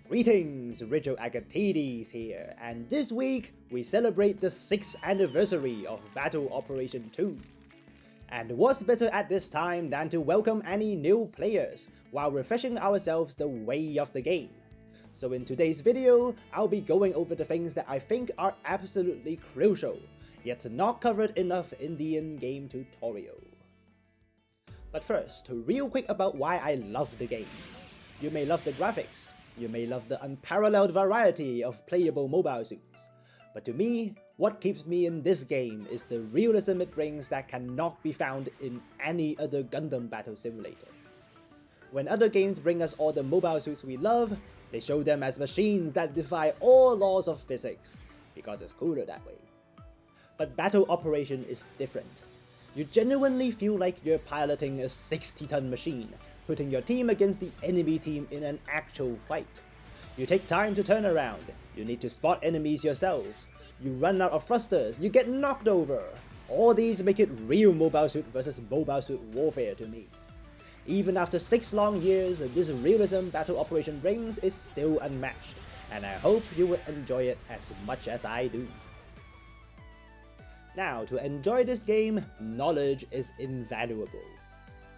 Greetings, Rigil Agateiades here, and this week we celebrate the 6th anniversary of Battle Operation 2. And what's better at this time than to welcome any new players while refreshing ourselves the way of the game. So in today's video, I'll be going over the things that I think are absolutely crucial, yet not covered enough in the in-game tutorial. But first, real quick about why I love the game. You may love the graphics, you may love the unparalleled variety of playable mobile suits, but to me, what keeps me in this game is the realism it brings that cannot be found in any other Gundam battle simulators. When other games bring us all the mobile suits we love, they show them as machines that defy all laws of physics, because it's cooler that way. But Battle Operation is different. You genuinely feel like you're piloting a 60-ton machine, putting your team against the enemy team in an actual fight. You take time to turn around, you need to spot enemies yourselves, you run out of thrusters, you get knocked over. All these make it real mobile suit versus mobile suit warfare to me. Even after 6 long years, this realism Battle Operation brings is still unmatched, and I hope you will enjoy it as much as I do. Now, to enjoy this game, knowledge is invaluable.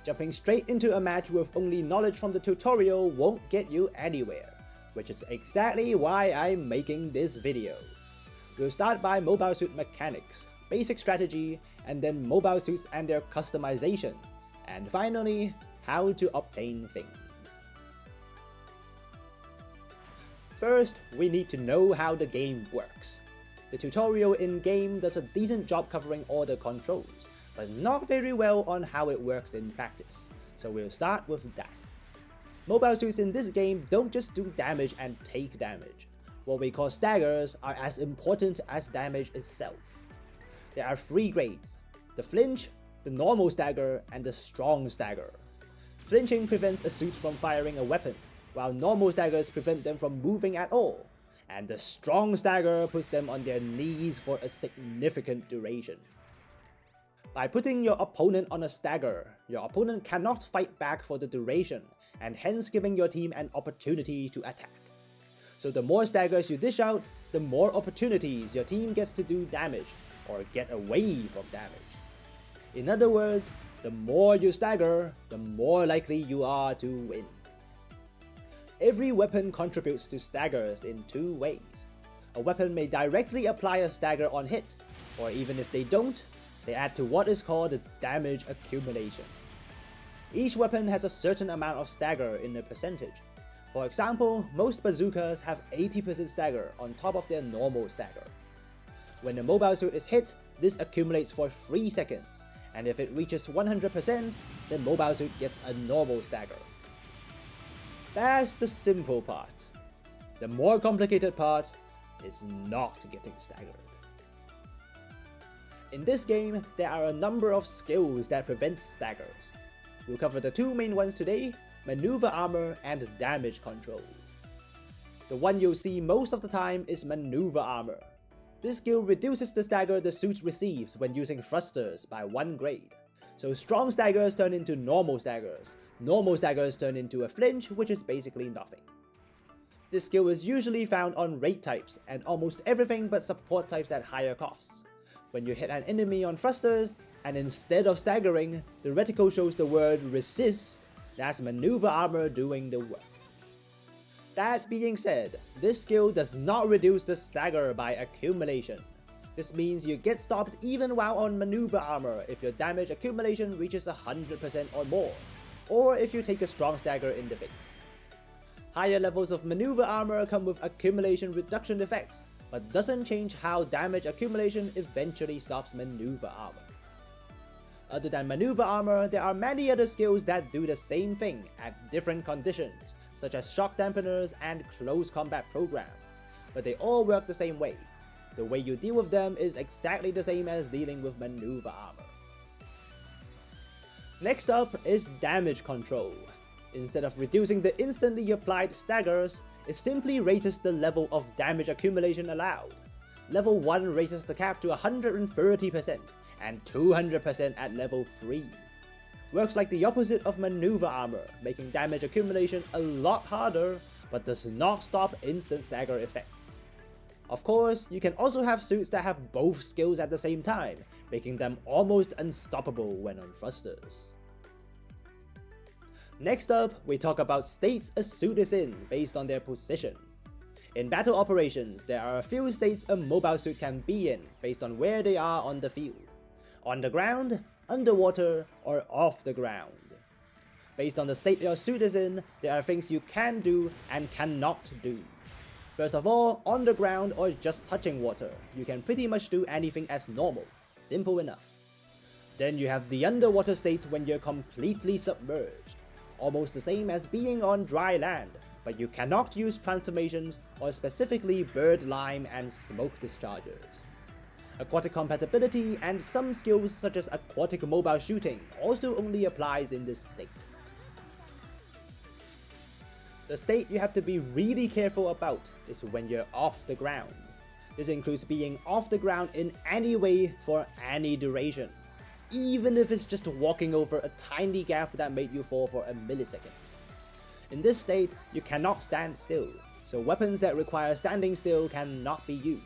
Jumping straight into a match with only knowledge from the tutorial won't get you anywhere, which is exactly why I'm making this video. We'll start by mobile suit mechanics, basic strategy, and then mobile suits and their customization, and finally, how to obtain things. First, we need to know how the game works. The tutorial in-game does a decent job covering all the controls, but not very well on how it works in practice, so we'll start with that. Mobile suits in this game don't just do damage and take damage. What we call staggers are as important as damage itself. There are 3 grades: the flinch, the normal stagger, and the strong stagger. Flinching prevents a suit from firing a weapon, while normal staggers prevent them from moving at all, and the strong stagger puts them on their knees for a significant duration. By putting your opponent on a stagger, your opponent cannot fight back for the duration, and hence giving your team an opportunity to attack. So the more staggers you dish out, the more opportunities your team gets to do damage, or get away from damage. In other words, the more you stagger, the more likely you are to win. Every weapon contributes to staggers in 2 ways. A weapon may directly apply a stagger on hit, or even if they don't, they add to what is called damage accumulation. Each weapon has a certain amount of stagger in a percentage. For example, most bazookas have 80% stagger on top of their normal stagger. When a mobile suit is hit, this accumulates for 3 seconds, and if it reaches 100%, the mobile suit gets a normal stagger. That's the simple part. The more complicated part is not getting staggered. In this game, there are a number of skills that prevent staggers. We'll cover the 2 main ones today: maneuver armor and damage control. The one you'll see most of the time is maneuver armor. This skill reduces the stagger the suit receives when using thrusters by 1 grade. So strong staggers turn into normal staggers turn into a flinch, which is basically nothing. This skill is usually found on raid types and almost everything but support types at higher costs. When you hit an enemy on thrusters, and instead of staggering, the reticle shows the word resist, that's maneuver armor doing the work. That being said, this skill does not reduce the stagger by accumulation. This means you get stopped even while on maneuver armor if your damage accumulation reaches 100% or more, or if you take a strong stagger in the face. Higher levels of maneuver armor come with accumulation reduction effects, but doesn't change how damage accumulation eventually stops maneuver armor. Other than maneuver armor, there are many other skills that do the same thing at different conditions, such as shock dampeners and close combat program, but they all work the same way. The way you deal with them is exactly the same as dealing with maneuver armor. Next up is damage control. Instead of reducing the instantly applied staggers, it simply raises the level of damage accumulation allowed. Level 1 raises the cap to 130%, and 200% at level 3. Works like the opposite of maneuver armor, making damage accumulation a lot harder, but does not stop instant stagger effects. Of course, you can also have suits that have both skills at the same time, making them almost unstoppable when on thrusters. Next up, we talk about states a suit is in based on their position. In battle operations, there are a few states a mobile suit can be in based on where they are on the field. On the ground, underwater, or off the ground. Based on the state your suit is in, there are things you can do and cannot do. First of all, on the ground or just touching water, you can pretty much do anything as normal. Simple enough. Then you have the underwater state when you're completely submerged. Almost the same as being on dry land, but you cannot use transformations or specifically bird lime and smoke dischargers. Aquatic compatibility and some skills such as aquatic mobile shooting also only applies in this state. The state you have to be really careful about is when you're off the ground. This includes being off the ground in any way for any duration, even if it's just walking over a tiny gap that made you fall for a millisecond. In this state, you cannot stand still, so weapons that require standing still cannot be used.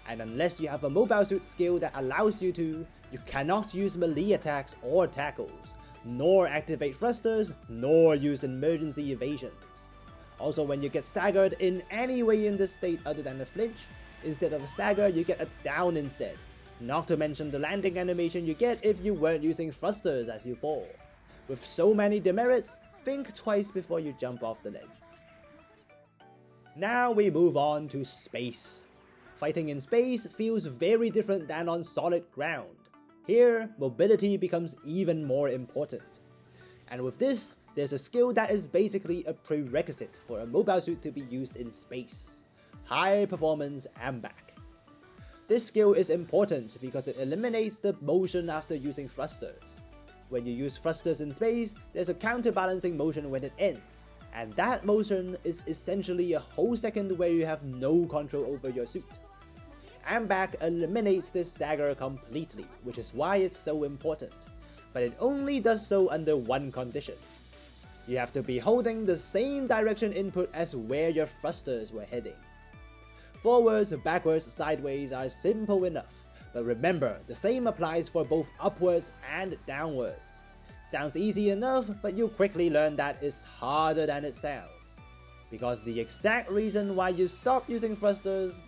And unless you have a mobile suit skill that allows you to, you cannot use melee attacks or tackles, nor activate thrusters, nor use emergency evasions. Also, when you get staggered in any way in this state other than a flinch, instead of a stagger you get a down instead. Not to mention the landing animation you get if you weren't using thrusters as you fall. With so many demerits, think twice before you jump off the ledge. Now we move on to space. Fighting in space feels very different than on solid ground. Here, mobility becomes even more important. And with this, there's a skill that is basically a prerequisite for a mobile suit to be used in space. High performance AMBAC. This skill is important because it eliminates the motion after using thrusters. When you use thrusters in space, there's a counterbalancing motion when it ends, and that motion is essentially a whole second where you have no control over your suit. AMBAC eliminates this stagger completely, which is why it's so important, but it only does so under one condition. You have to be holding the same direction input as where your thrusters were heading. Forwards, backwards, sideways are simple enough, but remember, the same applies for both upwards and downwards. Sounds easy enough, but you'll quickly learn that it's harder than it sounds. Because the exact reason why you stop using thrusters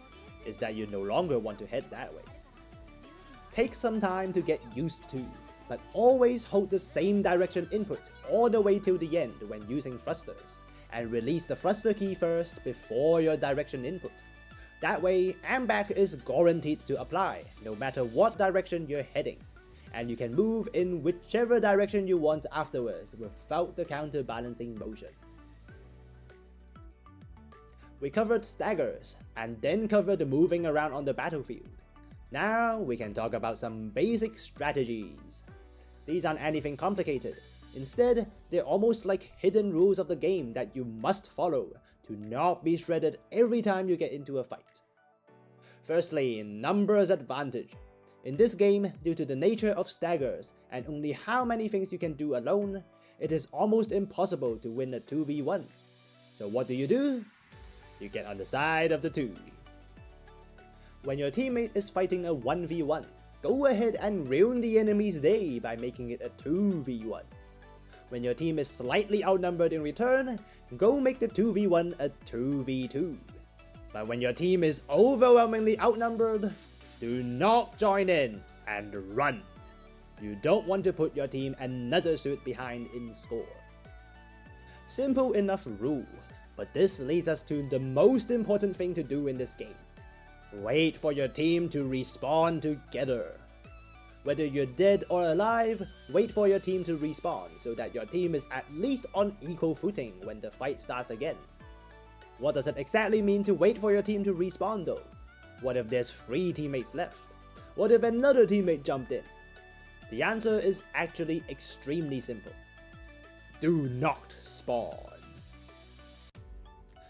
is that you no longer want to head that way. Take some time to get used to, but always hold the same direction input all the way till the end when using thrusters, and release the thruster key first before your direction input. That way, AMBAC is guaranteed to apply, no matter what direction you're heading, and you can move in whichever direction you want afterwards without the counterbalancing motion. We covered staggers, and then covered moving around on the battlefield. Now we can talk about some basic strategies. These aren't anything complicated. Instead, they're almost like hidden rules of the game that you must follow to not be shredded every time you get into a fight. Firstly, numbers advantage. In this game, due to the nature of staggers and only how many things you can do alone, it is almost impossible to win a 2v1. So what do? You get on the side of the 2. When your teammate is fighting a 1v1, go ahead and ruin the enemy's day by making it a 2v1. When your team is slightly outnumbered in return, go make the 2v1 a 2v2. But when your team is overwhelmingly outnumbered, do not join in and run. You don't want to put your team another suit behind in score. Simple enough rule, but this leads us to the most important thing to do in this game. Wait for your team to respawn together. Whether you're dead or alive, wait for your team to respawn so that your team is at least on equal footing when the fight starts again. What does it exactly mean to wait for your team to respawn though? What if there's 3 teammates left? What if another teammate jumped in? The answer is actually extremely simple. Do not spawn.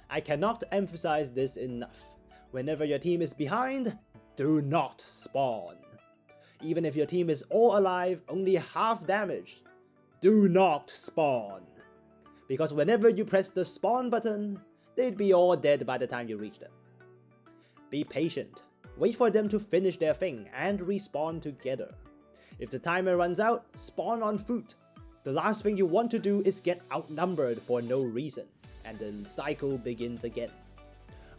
I cannot emphasize this enough. Whenever your team is behind, do not spawn. Even if your team is all alive, only half damaged, do not spawn. Because whenever you press the spawn button, they'd be all dead by the time you reach them. Be patient, wait for them to finish their thing and respawn together. If the timer runs out, spawn on foot. The last thing you want to do is get outnumbered for no reason, and the cycle begins again.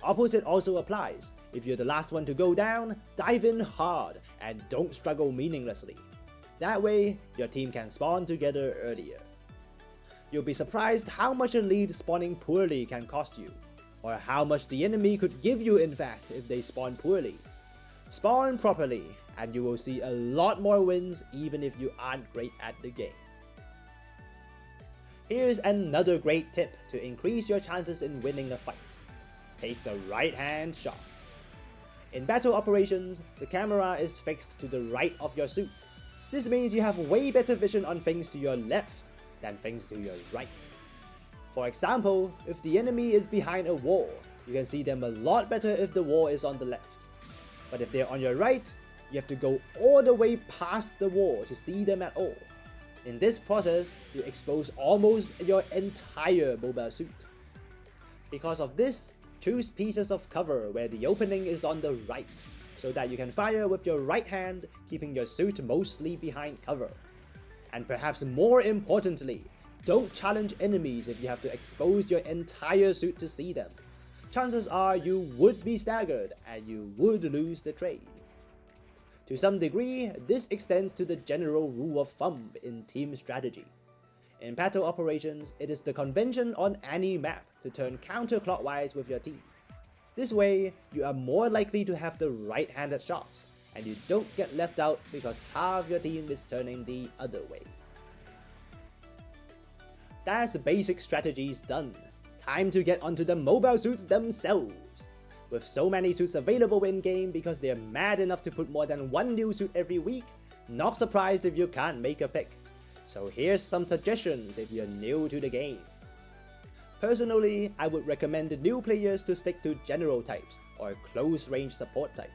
Opposite also applies. If you're the last one to go down, dive in hard and don't struggle meaninglessly. That way, your team can spawn together earlier. You'll be surprised how much a lead spawning poorly can cost you, or how much the enemy could give you in fact if they spawn poorly. Spawn properly, and you will see a lot more wins even if you aren't great at the game. Here's another great tip to increase your chances in winning a fight. Take the right hand shots. In battle operations, the camera is fixed to the right of your suit. This means you have way better vision on things to your left than things to your right. For example, if the enemy is behind a wall, you can see them a lot better if the wall is on the left. But if they're on your right, you have to go all the way past the wall to see them at all. In this process, you expose almost your entire mobile suit. Because of this, choose pieces of cover where the opening is on the right, so that you can fire with your right hand, keeping your suit mostly behind cover. And perhaps more importantly, don't challenge enemies if you have to expose your entire suit to see them. Chances are you would be staggered and you would lose the trade. To some degree, this extends to the general rule of thumb in team strategy. In battle operations, it is the convention on any map to turn counterclockwise with your team. This way, you are more likely to have the right-handed shots, and you don't get left out because half your team is turning the other way. That's basic strategies done. Time to get onto the mobile suits themselves. With so many suits available in-game because they're mad enough to put more than one new suit every week, not surprised if you can't make a pick. So here's some suggestions if you're new to the game. Personally, I would recommend new players to stick to general types or close range support types.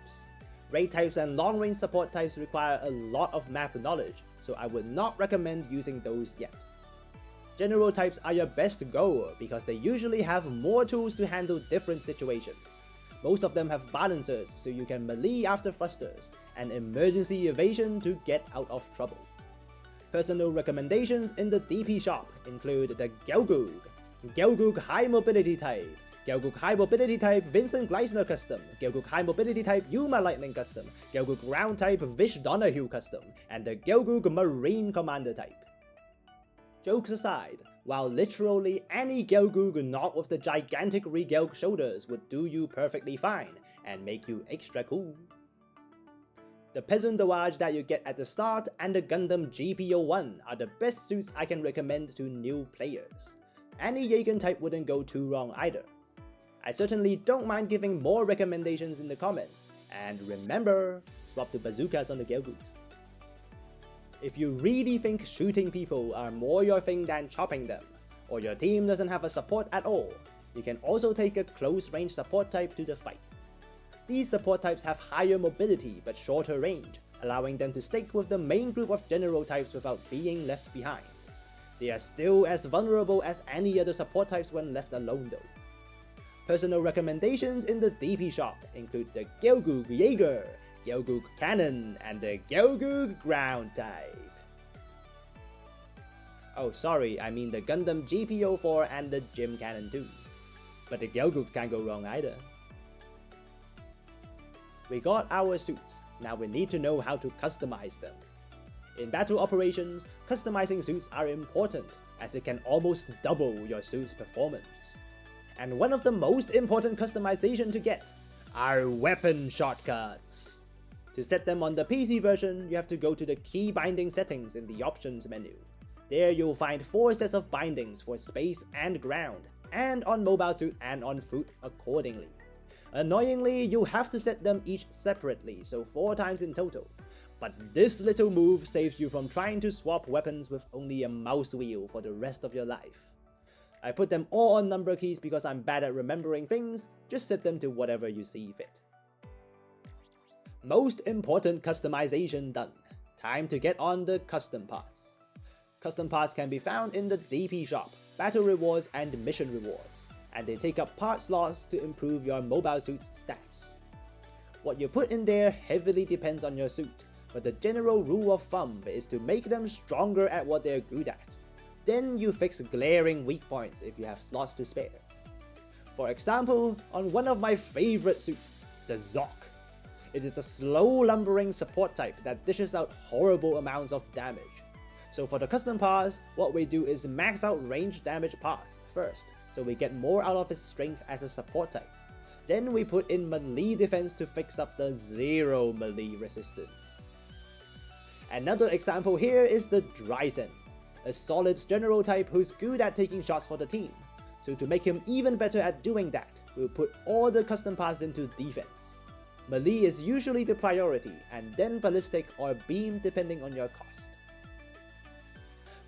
Raid types and long range support types require a lot of map knowledge, so I would not recommend using those yet. General types are your best go because they usually have more tools to handle different situations. Most of them have balancers so you can melee after thrusters, and emergency evasion to get out of trouble. Personal recommendations in the DP shop include the Gelgoog High Mobility type, Gelgoog High Mobility type Vincent Gleisner custom, Gelgoog High Mobility type Yuma Lightning custom, Gelgoog Ground type Vish Donahue custom, and the Gelgoog Marine Commander type. Jokes aside, while literally any Gelgoog not with the gigantic Rigil shoulders would do you perfectly fine and make you extra cool. The Peasant Dowage that you get at the start and the Gundam GBO2 are the best suits I can recommend to new players. Any Jagen type wouldn't go too wrong either. I certainly don't mind giving more recommendations in the comments, and remember, swap to bazookas on the Gelgoogs. If you really think shooting people are more your thing than chopping them, or your team doesn't have a support at all, you can also take a close range support type to the fight. These support types have higher mobility but shorter range, allowing them to stick with the main group of general types without being left behind. They are still as vulnerable as any other support types when left alone though. Personal recommendations in the DP shop include the Gelgoog Jaeger, Gelgoog Cannon, and the Gelgoog Ground type. Oh sorry, I mean the Gundam GBO4 and the Gym Cannon too. But the Gelgoogs can't go wrong either. We got our suits, now we need to know how to customize them. In battle operations, customizing suits are important, as it can almost double your suit's performance. And one of the most important customization to get are weapon shortcuts. To set them on the PC version, you have to go to the key binding settings in the options menu. There you'll find 4 sets of bindings for space and ground, and on mobile suit and on foot accordingly. Annoyingly, you have to set them each separately, so 4 times in total. But this little move saves you from trying to swap weapons with only a mouse wheel for the rest of your life. I put them all on number keys because I'm bad at remembering things, just set them to whatever you see fit. Most important customization done. Time to get on the custom parts. Custom parts can be found in the DP shop, battle rewards and mission rewards, and they take up part slots to improve your mobile suit's stats. What you put in there heavily depends on your suit, but the general rule of thumb is to make them stronger at what they're good at. Then you fix glaring weak points if you have slots to spare. For example, on one of my favorite suits, the Zoc. It is a slow lumbering support type that dishes out horrible amounts of damage. So for the custom pass, what we do is max out range damage pass first, so we get more out of his strength as a support type. Then we put in melee defense to fix up the zero melee resistance. Another example here is the Dryzen, a solid general type who's good at taking shots for the team. So to make him even better at doing that, we'll put all the custom pass into defense. Melee is usually the priority, and then ballistic or beam depending on your cost.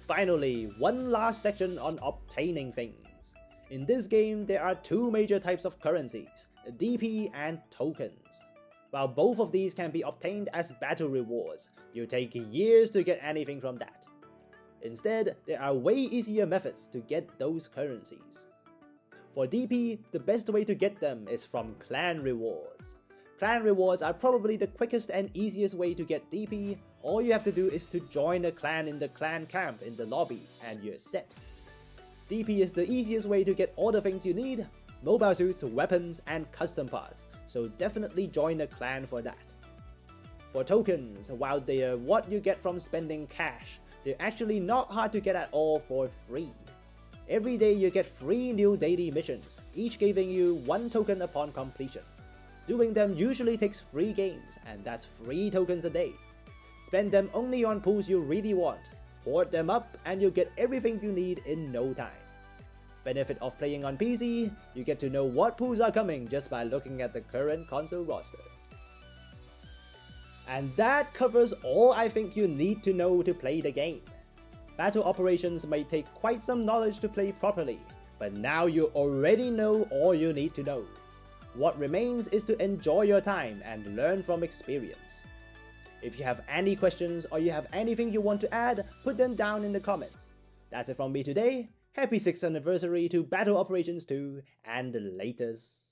Finally, one last section on obtaining things. In this game, there are two major types of currencies, DP and tokens. While both of these can be obtained as battle rewards, you take years to get anything from that. Instead, there are way easier methods to get those currencies. For DP, the best way to get them is from clan rewards. Clan rewards are probably the quickest and easiest way to get DP. All you have to do is to join a clan in the clan camp in the lobby and you're set. DP is the easiest way to get all the things you need: mobile suits, weapons, and custom parts, so definitely join a clan for that. For tokens, while they are what you get from spending cash, they're actually not hard to get at all for free. Every day you get 3 new daily missions, each giving you 1 token upon completion. Doing them usually takes 3 games, and that's 3 tokens a day. Spend them only on pools you really want, hoard them up, and you'll get everything you need in no time. Benefit of playing on PC, you get to know what pools are coming just by looking at the current console roster. And that covers all I think you need to know to play the game. Battle operations may take quite some knowledge to play properly, but now you already know all you need to know. What remains is to enjoy your time and learn from experience. If you have any questions or you have anything you want to add, put them down in the comments. That's it from me today. Happy 6th anniversary to Battle Operations 2, and latest.